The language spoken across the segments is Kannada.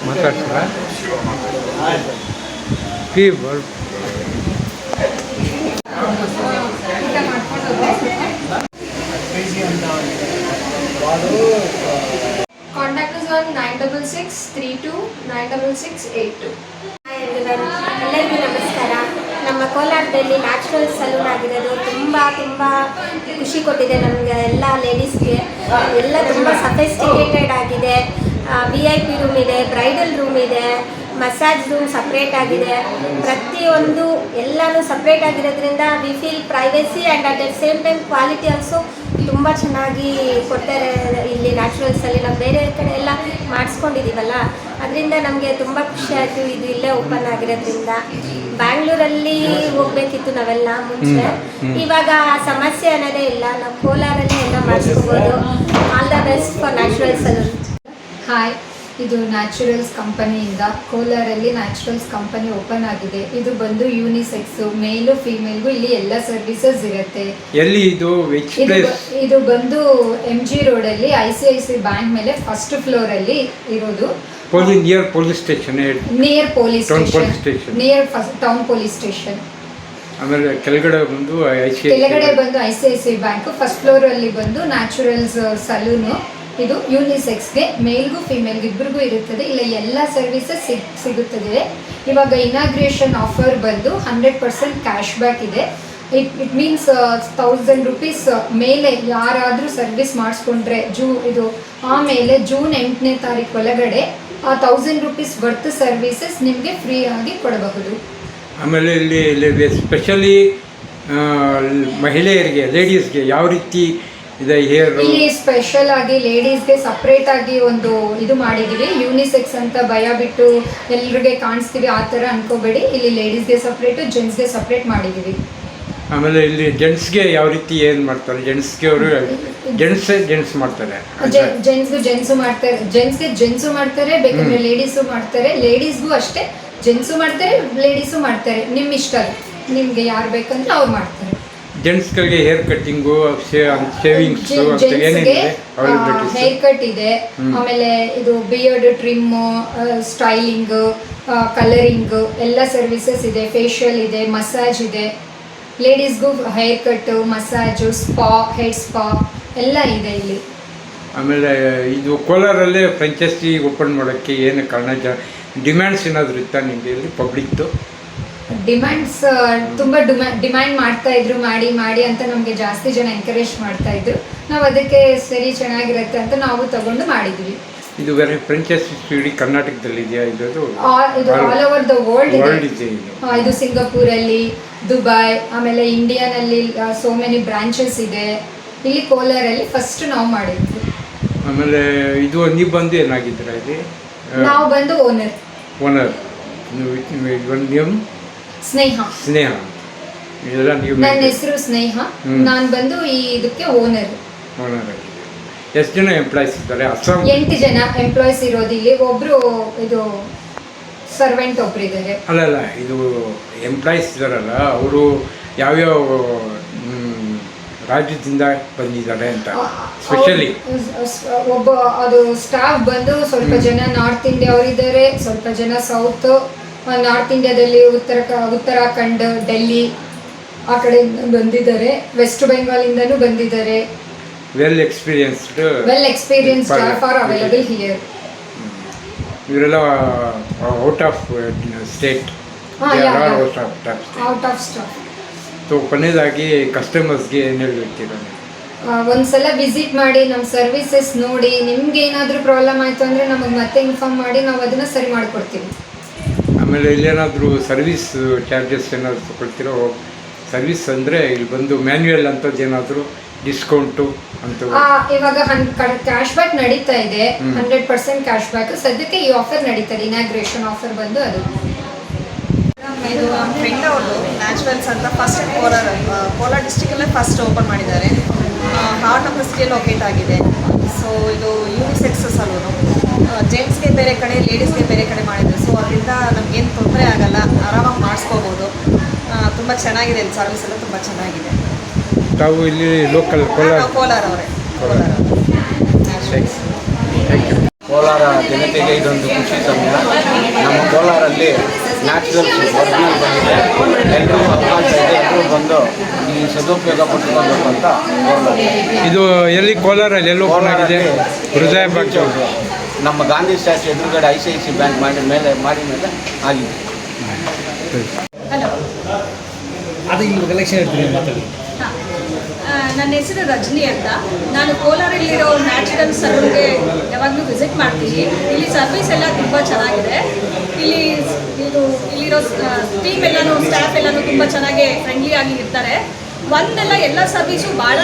ಮಾತಾಡ್ತಾರ Contact us on 96632968682. ಎಲ್ಲರಿಗೂ ನಮಸ್ಕಾರ. ನಮ್ಮ ಕೋಲಾರದಲ್ಲಿ ನ್ಯಾಚುರಲ್ ಸಲೂನ್ ಆಗಿರೋದು ತುಂಬ ಖುಷಿ ಕೊಟ್ಟಿದೆ ನಮಗೆ. ಎಲ್ಲ ಲೇಡೀಸ್ಗೆ ಎಲ್ಲ ತುಂಬ ಸಫಿಸ್ಟಿಕೇಟೆಡ್ ಆಗಿದೆ. VIP ರೂಮ್ ಇದೆ, ಬ್ರೈಡಲ್ ರೂಮ್ ಇದೆ, ಮಸಾಜ್ ರೂಮ್ ಸಪ್ರೇಟ್ ಆಗಿದೆ. ಪ್ರತಿಯೊಂದು ಎಲ್ಲನೂ ಸಪ್ರೇಟ್ ಆಗಿರೋದ್ರಿಂದ we feel privacy and at the same time quality also ತುಂಬ ಚೆನ್ನಾಗಿ ಕೊಡ್ತಾರೆ ಇಲ್ಲಿ ನ್ಯಾಚುರಲ್ಸಲ್ಲಿ. ನಾವು ಬೇರೆ ಕಡೆ ಎಲ್ಲ ಮಾಡಿಸ್ಕೊಂಡಿದ್ದೀವಲ್ಲ, ಅದರಿಂದ ನಮಗೆ ತುಂಬ ಖುಷಿ ಆಯಿತು ಇದು ಇಲ್ಲೇ ಓಪನ್ ಆಗಿರೋದ್ರಿಂದ. ಬ್ಯಾಂಗ್ಳೂರಲ್ಲಿ ಹೋಗಬೇಕಿತ್ತು ನಾವೆಲ್ಲ ಮುಂಚೆ, ಇವಾಗ ಆ ಸಮಸ್ಯೆ ಅನ್ನೋದೇ ಇಲ್ಲ. ನಾವು ಕೋಲಾರಲ್ಲಿ ಎಲ್ಲ ಮಾಡಿಸ್ಕೋಬೋದು. All the best for natural salon. Hi, ಇದು ನ್ಯಾಚುರಲ್ಸ್ ಕಂಪನಿಯಿಂದ ಕೋಲಾರಲ್ಲಿ ನ್ಯಾಚುರಲ್ಸ್ ಕಂಪನಿ ಓಪನ್ ಆಗಿದೆ. ಇದು ಬಂದು ಯೂನಿಸೆಕ್ಸ್, ಮೇಲು ಫೀಮೇಲ್ಗೂ ಇಲ್ಲಿ ಎಲ್ಲ ಸರ್ವಿಸಸ್ ಇರುತ್ತೆ. ಎಲ್ಲಿ ಇದು ಇದು ಬಂದು MG ರೋಡಲ್ಲಿ ICICI ಬ್ಯಾಂಕ್ ಮೇಲೆ ಫಸ್ಟ್ ಫ್ಲೋರ್ ಅಲ್ಲಿ ಇರೋದು. Near police station, near police station, near town police station. ಆಮೇಲೆ ಕೆಳಗಡೆ ಬಂದು ICICI ಬ್ಯಾಂಕ್, ಫಸ್ಟ್ ಫ್ಲೋರ್ ಅಲ್ಲಿ ಬಂದು ನ್ಯಾಚುರಲ್ಸ್ ಸಲೂನು. ಇದು ಯೂನಿಸೆಕ್ಸ್ಗೆ ಮೇಲ್ಗೂ ಫಿಮೇಲ್ಗೂ ಇಬ್ಬರಿಗೂ ಇರುತ್ತದೆ. ಇಲ್ಲ ಎಲ್ಲ ಸರ್ವಿಸಸ್ ಸಿಗುತ್ತದೆ. ಇವಾಗ ಇನಾಗ್ರೇಷನ್ ಆಫರ್ ಬಂದು 100% ಕ್ಯಾಶ್ ಬ್ಯಾಕ್ ಇದೆ. ಇಟ್ ಮೀನ್ಸ್ 1000 ರೂಪೀಸ್ ಮೇಲೆ ಯಾರಾದರೂ ಸರ್ವಿಸ್ ಮಾಡಿಸ್ಕೊಂಡ್ರೆ ಆಮೇಲೆ ಜೂನ್ 8ನೇ ತಾರೀಕು ಒಳಗಡೆ ಆ 1000 ರೂಪೀಸ್ ವರ್ತ್ ಸರ್ವಿಸಸ್ ನಿಮಗೆ ಫ್ರೀ ಆಗಿ ಕೊಡಬಹುದು. ಆಮೇಲೆ ಇಲ್ಲಿ ಸ್ಪೆಷಲಿ ಮಹಿಳೆಯರಿಗೆ, ಲೇಡೀಸ್ಗೆ ಯಾವ ರೀತಿ ಇದೆ ಇಲ್ಲಿ ಸ್ಪೆಷಲ್ ಆಗಿ ಲೇಡೀಸ್ಗೆ ಸಪ್ರೇಟ್ ಆಗಿ ಒಂದು ಇದು ಮಾಡಿದೀವಿ. ಯೂನಿಸೆಕ್ಸ್ ಅಂತ ಭಯ ಬಿಟ್ಟು ಎಲ್ರಿಗೆ ಕಾಣಿಸ್ತೀವಿ ಆ ಥರ ಅನ್ಕೋಬೇಡಿ. ಇಲ್ಲಿ ಲೇಡೀಸ್ಗೆ ಸಪ್ರೇಟು, ಜೆಂಟ್ಸ್ಗೆ ಸಪ್ರೇಟ್ ಮಾಡಿದೀವಿ. ಆಮೇಲೆ ಇಲ್ಲಿ ಜೆಂಟ್ಸ್ಗೆ ಯಾವ ರೀತಿ ಏನು ಮಾಡ್ತಾರೆ? ಜೆಂಟ್ಸ್ಗೆ ಅವರು ಜೆಂಟ್ಸ್ ಮಾಡ್ತಾರೆ, ಜೆಂಟ್ಸ್ಗೆ ಜೆಂಟ್ಸು ಮಾಡ್ತಾರೆ, ಬೇಕಂದ್ರೆ ಲೇಡೀಸು ಮಾಡ್ತಾರೆ. ಲೇಡೀಸ್ಗೂ ಅಷ್ಟೇ, ಜೆಂಟ್ಸು ಮಾಡ್ತಾರೆ, ಲೇಡೀಸು ಮಾಡ್ತಾರೆ. ನಿಮ್ಮ ಇಷ್ಟ, ನಿಮ್ಗೆ ಯಾರು ಬೇಕಂದ್ರೆ ಅವ್ರು ಮಾಡ್ತಾರೆ. ಜೆಂಟ್ಸ್ಗಳಿಗೆ hair cutting, shavings, hair cut ಇದೆ. ಆಮೇಲೆ ಇದು ಬಿಯರ್ಡ್ ಟ್ರಿಮ್, ಸ್ಟೈಲಿಂಗ್, ಕಲರಿಂಗ್ ಎಲ್ಲ ಸರ್ವಿಸಸ್ ಇದೆ. ಫೇಶಿಯಲ್ ಇದೆ, ಮಸಾಜ್ ಇದೆ. ಲೇಡೀಸ್ಗೂ hair cut, massage, spa, head spa ಎಲ್ಲ ಇದೆ ಇಲ್ಲಿ. ಆಮೇಲೆ ಇದು ಕೋಲಾರಲ್ಲೇ ಫ್ರಾಂಚೈಸಿ ಓಪನ್ ಮಾಡೋಕ್ಕೆ ಏನು ಕಾರಣ? ಡಿಮ್ಯಾಂಡ್ಸ್ ಏನಾದರೂ ಇತ್ತಾ ನಿಮಗೆ ಇಲ್ಲಿ ಪಬ್ಲಿಕ್ದು? ಡಿಮ್ಯಾಂಡ್ಸ್ ತುಂಬ ಡಿಮ್ಯಾಂಡ್ ಮಾಡ್ತಾ ಇದ್ರು, ಮಾಡಿ ಅಂತ ನಮಗೆ ಜಾಸ್ತಿ ಜನ ಎಂಕರೇಜ್ ಮಾಡ್ತಾ ಇದ್ರು. ನಾವು ಅದಕ್ಕೆ ಸರಿ ಚೆನ್ನಾಗಿರುತ್ತೆ ಅಂತ ನಾವು ತಗೊಂಡು ಮಾಡಿದ್ವಿ. ಇದು ಬೇರೆ ಫ್ರಾಂಚೈಸಿ ಇಡೀ ಕರ್ನಾಟಕದಲ್ಲಿ ಇದೆಯಾ? ಇದು ಆಲ್ ಓವರ್ ದ ವರ್ಲ್ಡ್ ಇದೆ. ಇದು ಸಿಂಗಾಪುರಲ್ಲಿ, ದುಬೈ, ಆಮೇಲೆ ಇಂಡಿಯಾನಲ್ಲಿ ಸೋ ಮೆನಿ ಬ್ರಾಂಚಸ್ ಇದೆ. ಇಲ್ಲಿ ಕೋಲಾರಲ್ಲಿ ಫಸ್ಟ್ ನಾವು ಮಾಡಿದ್ವಿ. ಆಮೇಲೆ ಇದು ನೀವು ಬಂದು ಏನಾಗಿದ್ದೀರಾ ಇಲ್ಲಿ? ನಾವು ಬಂದು ಓನರ್. ಸ್ನೇಹ. ನನ್ನ ಹೆಸರು ಸ್ನೇಹ. ನಾನು ಬಂದು ಇದಕ್ಕೆ ಓನರ್. ಎಷ್ಟು ಜನ ಎಂಪ್ಲಾಯ್ಸ್ ಇದ್ದಾರೆ? 8 ಜನ ಎಂಪ್ಲಾಯ್ಸ್ ಇರೋದು ಇಲ್ಲಿ. ಒಬ್ರು ಇದು ಸರ್ವೆಂಟ್ ಒಬ್ರು ಇದ್ದಾರೆ. ಅಲ್ಲ, ಇದು ಎಂಪ್ಲಾಯ್ಸ್ ಇದ್ದಾರಲ್ಲ, ಅವರು ಯಾವ್ಯಾವ ರಾಜ್ಯದಿಂದ ಬಂದಿದ್ದಾರೆ ಅಂತ ಸ್ಪೆಷಲಿ? ಅದು ಸ್ಟಾಫ್ ಬಂದು ಸ್ವಲ್ಪ ಜನ ನಾರ್ತ್ ಇಂಡಿಯಾ ಅವರಿದ್ದಾರೆ, ಸ್ವಲ್ಪ ಜನ ಸೌತ್, ನಾರ್ತ್ ಇಂಡಿಯಾದಲ್ಲಿ ಉತ್ತರಾಖಂಡ್, ಡೆಲ್ಲಿ ಆ ಕಡೆ ಬಂದಿದ್ದಾರೆ. ವೆಸ್ಟ್ ಬೆಂಗಾಲಿಂದನೂ ಬಂದಿದ್ದಾರೆ. Well experienced staff are available here. ಇವರೆಲ್ಲ out of state, out of staff. So ಕೊನೆಯದಾಗಿ ಕಸ್ಟಮರ್ಸ್ಗೆ ಏನು ಹೇಳ್ತೀರಾ? ಒಂದ್ಸಲ ವಿಸಿಟ್ ಮಾಡಿ, ನಮ್ಮ ಸರ್ವಿಸಸ್ ನೋಡಿ. ನಿಮ್ಗೆ ಏನಾದರೂ ಪ್ರಾಬ್ಲಮ್ ಆಯಿತು ಅಂದರೆ ನಮಗೆ ಮತ್ತೆ ಇನ್ಫಾರ್ಮ್ ಮಾಡಿ, ನಾವು ಅದನ್ನು ಸರಿ ಮಾಡಿಕೊಡ್ತೀವಿ. ಆಮೇಲೆ ಇಲ್ಲೇನಾದರೂ ಸರ್ವಿಸ್ ಚಾರ್ಜಸ್ ಏನಾದರೂ ತಗೊಳ್ತಿರೋ? ಸರ್ವಿಸ್ ಅಂದರೆ ಇಲ್ಲಿ ಬಂದು ಮ್ಯಾನ್ಯುಯಲ್ ಅಂಥದ್ದು ಏನಾದರೂ ಡಿಸ್ಕೌಂಟು ಅಂತ? ಇವಾಗ ಕ್ಯಾಶ್ ಬ್ಯಾಕ್ ನಡೀತಾ ಇದೆ. 100% ಕ್ಯಾಶ್ ಬ್ಯಾಕ್ ಸದ್ಯಕ್ಕೆ ಈ ಆಫರ್ ನಡೀತಾ ಇದೆ. ಇನಾಗ್ರೇಷನ್ ಆಫರ್ ಬಂದು ಅದು. ಇದು ನಮ್ಮ ಫ್ರೆಂಡ್ ಅವ್ರದ್ದು ನ್ಯಾಚುರಲ್ಸ್ ಅಂತ ಫಸ್ಟ್ ಕೋಲಾರ ಡಿಸ್ಟಿಕಲ್ಲೇ ಫಸ್ಟ್ ಓಪನ್ ಮಾಡಿದ್ದಾರೆ. Heart of the city locate ಆಗಿದೆ. ಸೊ ಇದು ಯೂನಿಸೆಕ್ಸ್ ಸಲೂನು. ಜೆಂಟ್ಸ್ಗೆ ಬೇರೆ ಕಡೆ, ಲೇಡೀಸ್ಗೆ ಬೇರೆ ಕಡೆ ಮಾಡಿದ್ರು. ಸೊ ಅದರಿಂದ ನಮಗೇನು ತೊಂದರೆ ಆಗಲ್ಲ, ಆರಾಮಾಗಿ ಮಾಡಿಸ್ಕೋಬೋದು. ತುಂಬ ಚೆನ್ನಾಗಿದೆ, ಇಲ್ಲಿ ಸರ್ವಿಸ್ ಎಲ್ಲ ತುಂಬ ಚೆನ್ನಾಗಿದೆ. ತಾವು ಇಲ್ಲಿ ಲೋಕಲ್ ಕೋಲಾರ? ನಾವು ಕೋಲಾರ ಅವರೇ, ಕೋಲಾರ. Thank you. ಕೋಲಾರ ಜನತೆಗೆ ಇದೊಂದು ಖುಷಿ ಸಮಯ. ನಮ್ಮ ಕೋಲಾರಲ್ಲಿ ನ್ಯಾಚುರಲ್ಸ್ ಒರಿಜಿನಲ್ ಬಂದಿದೆ. ಎಲ್ಲರೂ ಅವಕಾಶ ಇದೆ, ಎಲ್ಲರೂ ಬಂದು ಈ ಸದುಪಯೋಗ ಪಡ್ಕೊಳ್ಬೇಕು ಅಂತ ಕೋಲಾರ. ಇದು ಎಲ್ಲಿ ಕೋಲಾರಲ್ಲಿ ಎಲ್ಲಿ ಓಪನ್ ಆಗಿದೆ? ಹೃದಯ ಭಾಗ್ಯ ನಮ್ಮ ಗಾಂಧಿ ಸ್ಟ್ಯಾಚ್ಯೂ ಎದುರುಗಡೆ ICICI ಬ್ಯಾಂಕ್ ಮಾಡಿ ಮೇಲೆ ಆಗಿದೆ. ಹಲೋ, ಅದು ಇಲ್ಲಿ ಕಲೆಕ್ಷನ್ ಇರ್ತೀನಿ ಮಾತಾಡಿ. ನನ್ನ ಹೆಸರು ರಜನಿ ಅಂತ. ನಾನು ಕೋಲಾರಲ್ಲಿರೋ ನ್ಯಾಚುರಲ್ ಸಲೂನ್ಗೆ ಯಾವಾಗಲೂ ವಿಸಿಟ್ ಮಾಡ್ತೀನಿ. ಇಲ್ಲಿ ಸರ್ವಿಸ್ ಎಲ್ಲ ತುಂಬ ಚೆನ್ನಾಗಿದೆ. ಇಲ್ಲಿರೋ ಟೀಮ್ ಎಲ್ಲನೂ, ಸ್ಟಾಫ್ ಎಲ್ಲನೂ ತುಂಬ ಚೆನ್ನಾಗಿ ಫ್ರೆಂಡ್ಲಿ ಆಗಿ ಇರ್ತಾರೆ. ಎಲ್ಲ ಸರ್ವಿಸು ಭಾಳ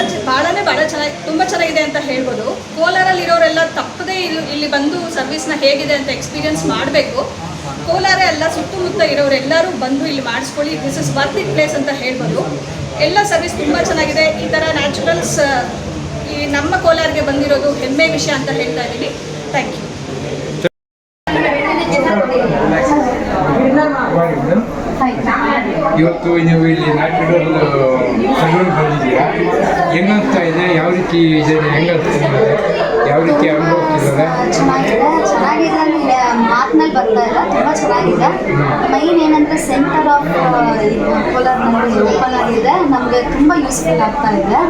ಚೆನ್ನಾಗಿ, ತುಂಬ ಚೆನ್ನಾಗಿದೆ ಅಂತ ಹೇಳ್ಬೋದು. ಕೋಲಾರಲ್ಲಿರೋರೆಲ್ಲ ತಪ್ಪದೇ ಇಲ್ಲಿ ಬಂದು ಸರ್ವಿಸ್ನ ಹೇಗಿದೆ ಅಂತ ಎಕ್ಸ್ಪೀರಿಯನ್ಸ್ ಮಾಡಬೇಕು. ಕೋಲಾರ ಎಲ್ಲ ಸುತ್ತಮುತ್ತ ಇರೋರೆಲ್ಲರೂ ಬಂದು ಇಲ್ಲಿ ಮಾಡಿಸ್ಕೊಳ್ಳಿ. This is worth it place ಅಂತ ಹೇಳ್ಬೋದು. ಎಲ್ಲ ಸರ್ವಿಸ್ ತುಂಬ ಚೆನ್ನಾಗಿದೆ. ಈ ಥರ ನ್ಯಾಚುರಲ್ಸ್ ಈ ನಮ್ಮ ಕೋಲಾರಿಗೆ ಬಂದಿರೋದು ಹೆಮ್ಮೆ ವಿಷಯ ಅಂತ ಹೇಳ್ತಾ ಇದ್ದೀನಿ. Thank you. ಇವತ್ತು ನೀವು ಇಲ್ಲಿ ನ್ಯಾಚುರಲ್ ಸಲೂನ್ ಬಂದಿದ್ದೀರಾ, ಹೆಂಗಂತ ಇದೆ? ಯಾವ ರೀತಿ ಇದೆ? ಹೆಂಗಂತಿದ್ದಾರೆ? ಯಾವ ರೀತಿ ಅನುಭವಿಸ್ತಿದ್ದಾರೆ? ಚೆನ್ನಾಗಿದೆ ಅಂದರೆ ಮಾತಿನಲ್ಲಿ ಬರ್ತಾ ಇಲ್ಲ, ತುಂಬ ಚೆನ್ನಾಗಿದೆ. ಮೈನ್ ಏನಂದರೆ ಸೆಂಟರ್ ಆಫ್ ಕೋಲಾರ್ನಲ್ಲಿ ಓಪನ್ ಆಗಿದೆ. ನಮಗೆ ತುಂಬ ಯೂಸ್ಫುಲ್ ಆಗ್ತಾ ಇದೆ.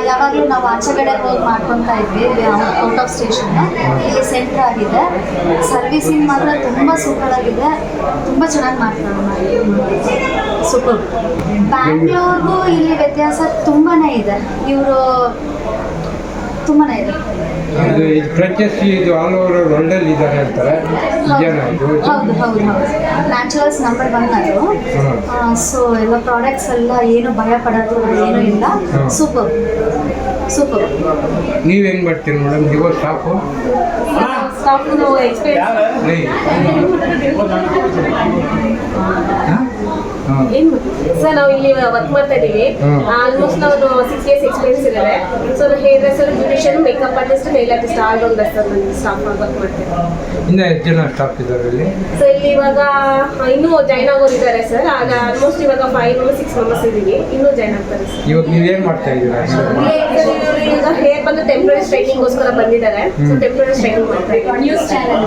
ಯಾವಾಗಲೂ ನಾವು ಆಚೆಗಡೆ ಹೋಗಿ ಮಾಡ್ಕೊತಾ ಇದ್ವಿ, ಔಟ್ ಆಫ್ ಸ್ಟೇಷನ್. ಇಲ್ಲಿ ಸೆಂಟರ್ ಆಗಿದೆ. ಸರ್ವಿಸಿಂಗ್ ಮಾತ್ರ ತುಂಬ ಸೂಪರ್ ಆಗಿದೆ, ತುಂಬ ಚೆನ್ನಾಗಿ ಮಾಡ್ತಾರೆ. ಸೂಪರ್. ಬ್ಯಾಂಗ್ಳೂರ್ಗೂ ಇಲ್ಲಿ ವ್ಯತ್ಯಾಸ ತುಂಬಾ ಇದೆ. ಇವರು ತುಂಬಾ ಇದೆ. ಇದು ಫ್ರೆಂಚಸ್ ಇದು ಆಲ್ ಓವರ್ ವರ್ಲ್ಡಲ್ಲಿ ಇದ್ದಾರೆ ಅಂತಾರೆ. ನಿಜನಾ ಇದು? ಹೌದು ಹೌದು ಹೌದು. ನ್ಯಾಚುರಲ್ಸ್ ನಂಬರ್ 1 ಅದು. ಸೊ ಎಲ್ಲ ಪ್ರಾಡಕ್ಟ್ಸ್ ಎಲ್ಲ ಏನು ಭಯ ಪಡೋದು ಏನೂ ಇಲ್ಲ. Super super. ನೀವು ಹೆಂಗೆ ಮಾಡ್ತೀರಿ ಮೇಡಮ್? ನೀವು ಸ್ಟಾಫು ಏನು ಸರ್, ನಾವು ಇಲ್ಲಿ ವರ್ಕ್ ಮಾಡ್ತಾ ಇದ್ದೀವಿ. ಆಲ್ಮೋಸ್ಟ್ ನಾವು 6 years ಎಕ್ಸ್ಪೀರಿಯನ್ಸ್ ಇದ್ದಾರೆ. So hair dresser, beautician, makeup artist, Nile artist all ಒಂದು ಸರ್ ನನಗೆ ಸ್ಟಾಫ್ ಆಗಿ ವರ್ಕ್ ಮಾಡ್ತೀವಿ. ಇನ್ನೂ ಎಷ್ಟು ಜನ ಸ್ಟಾಫ್ ಇದ್ದಾರೆ ಇಲ್ಲಿ? ಸೊ ಇಲ್ಲಿ ಇವಾಗ ಇನ್ನೂ ಜಾಯ್ನ್ ಆಗೋರು ಇದ್ದಾರೆ ಸರ್. ಆಗ ಆಲ್ಮೋಸ್ಟ್ ಇವಾಗ 5 or 6 ಮೆಂಬರ್ಸ್ ಇದ್ದೀವಿ. ಇನ್ನೂ ಜಾಯ್ನ್ ಆಗ್ತಾರೆ ಸರ್. ಇವಾಗ ನೀವೇನು ಮಾಡ್ತಾ ಇದ್ದೀರಾ? ಈಗ ಹೇರ್ ಬಂದು ಟೆಂಪ್ರರಿ ಸ್ಟ್ರೈಟ್ನಿಂಗ್ಗೋಸ್ಕರ ಬಂದಿದ್ದಾರೆ. ಸೊ ಟೆಂಪ್ರರಿ ಸ್ಟ್ರೈಟ್ನಿಂಗ್ ಮಾಡ್ತಾ ಇದ್ದೀವಿ. ನ್ಯೂಸ್ ಚಾನಲ್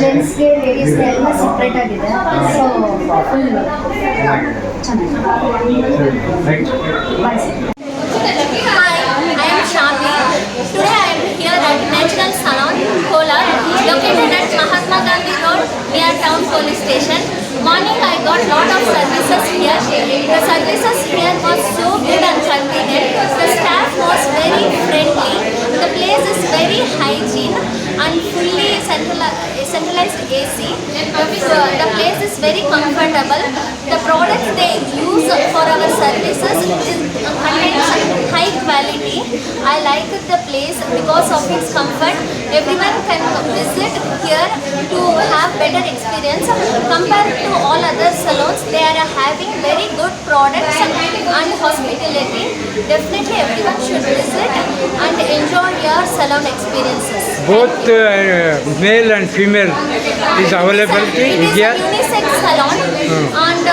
ಜೆಂಟ್ಸ್ಗೆ ಲೇಡೀಸ್ಗೆ ಎಲ್ಲ ಸಪ್ರೇಟ್ ಆಗಿದೆ. ಸೊ ಫುಲ್ ಚೆನ್ನಾಗಿ. Hi, I am Shamli. Today I am here at Natural Salon, Kolar, located at Mahatma Gandhi Road near Town Police Station. Morning I got lot of services here. The services here was so good and convenient. The staff was very friendly. The place is very hygiene and fully centralized AC. The place is very comfortable. The products they use for our services contains high quality. I like the place because of its comfort. Everyone can visit here to have better experience. Compared to all other salons, they are having very good products and hospitality. Definitely everyone should visit and enjoy your salon experiences. Both male and female is available It is here? a unisex salon and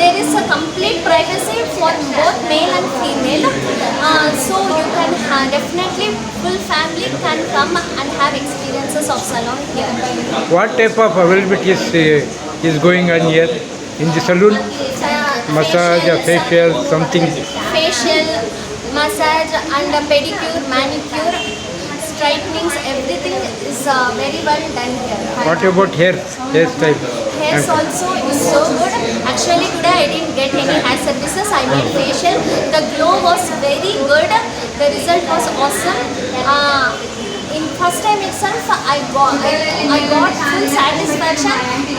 there is a complete privacy for both male and female. So you can definitely full family can come and have experiences of salon here. What type of availability is going on here in the saloon? Massage, facial, something? Facial, massage and pedicure, manicure, straightening, everything is very well done here. What about hairstyle? Hairs also is so good. Actually today I didn't get any hair services. I made facial. The glow was very good. The result was awesome. In first time itself I got full satisfaction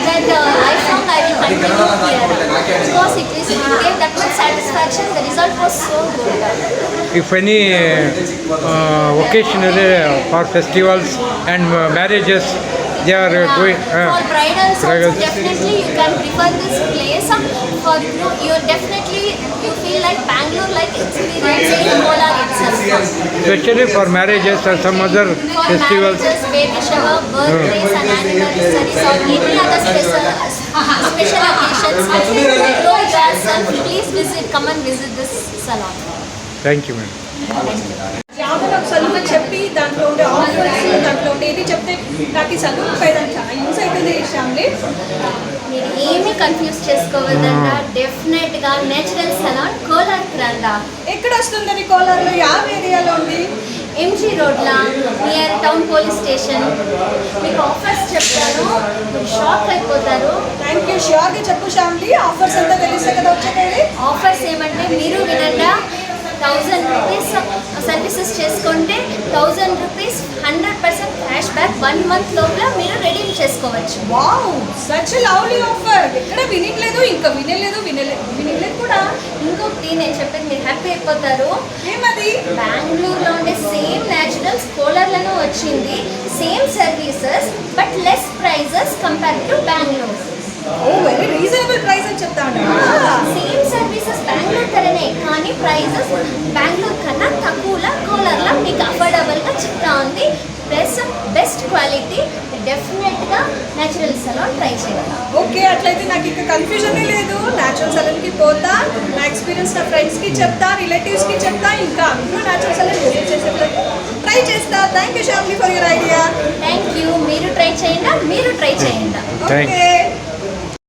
that lifelong I will continue here because it gave that much satisfaction. The result was so good. If any occasionally for festivals and marriages, They are going. For bridals also bridals. definitely you can prefer this place. For you definitely you feel like Bangalore like experience in Kolar itself. Especially for marriages or some other For festivals. marriages, baby shower, birthdays and anniversaries or any other special occasions, know yourself, please come and visit this salon. Thank you, madam. ఏదైనా ఒక సలూన్ చెప్పి దాంట్లో ఉండే ఆఫర్స్ దాంట్లో ఉండే ఏది చెప్తే నాకు ఈ సలూన్ పైన చాలా యూస్ అవుతుంది ఫ్యామిలీ. మీరు ఏమీ కన్ఫ్యూజ్ చేసుకోవద్దంట. డెఫినెట్గా నేచురల్ సలాన్ కోలార్ రండా. ఎక్కడ వస్తుందని కోలార్లో ಯಾವ ఏరియాలో ఉంది? ఎంజీ రోడ్లా నియర్ టౌన్ పోలీస్ స్టేషన్. మీకు ఆఫర్స్ చెప్తాను, మీరు షాక్ అయిపోతారు. Thank you. ష్యూర్గా చెప్పు ఫ్యామిలీ. ఆఫర్స్ అంతా తెలిసే కదా వచ్చేది. ఆఫర్స్ ఏమంటే మీరు వినండా, 1000 రూపీస్ సర్వీసెస్ చేసుకుంటే 1000 రూపీస్ 100% క్యాష్ బ్యాక్ 1 మంత్ లోపల మీరు రెడీమ్ చేసుకోవచ్చు. Wow, such lovely offer. ఎక్కడ వినలేదు, ఇంకా వినలేదు కూడా. ఇంకొకటి నేను చెప్పేది మీరు హ్యాపీ అయిపోతారు. ఏమది? బెంగళూరులో ఉండే సేమ్ న్యాచురల్స్ కోలార్లను వచ్చింది. Same services but less prices compare to Bengaluru. Oh, very reasonable price అని చెప్తాను. సేమ్ సర్వీసెస్ బెంగళూరు ధరనే, కానీ ప్రైజెస్ బెంగళూరు కన్నా తక్కువలో కోలార్లో మీకు అఫోర్డబుల్గా చెప్తా ఉంది. Plus best quality. డెఫినెట్గా న్యాచురల్ సలాన్ ట్రై చేయాలి. ఓకే, అట్లయితే నాకు ఇంకా కన్ఫ్యూజనే లేదు. న్యాచురల్ సలూన్కి పోతా, నా ఎక్స్పీరియన్స్ నా ఫ్రెండ్స్కి చెప్తా, రిలేటివ్స్కి చెప్తా, ఇంకా అందరూ న్యాచురల్ సలూన్ విజిట్ చేసేట్లయితే ట్రై చేస్తా. Thank you Shamili for your idea. Thank you. మీరు ట్రై చేయండి. Thank you. ఓకే.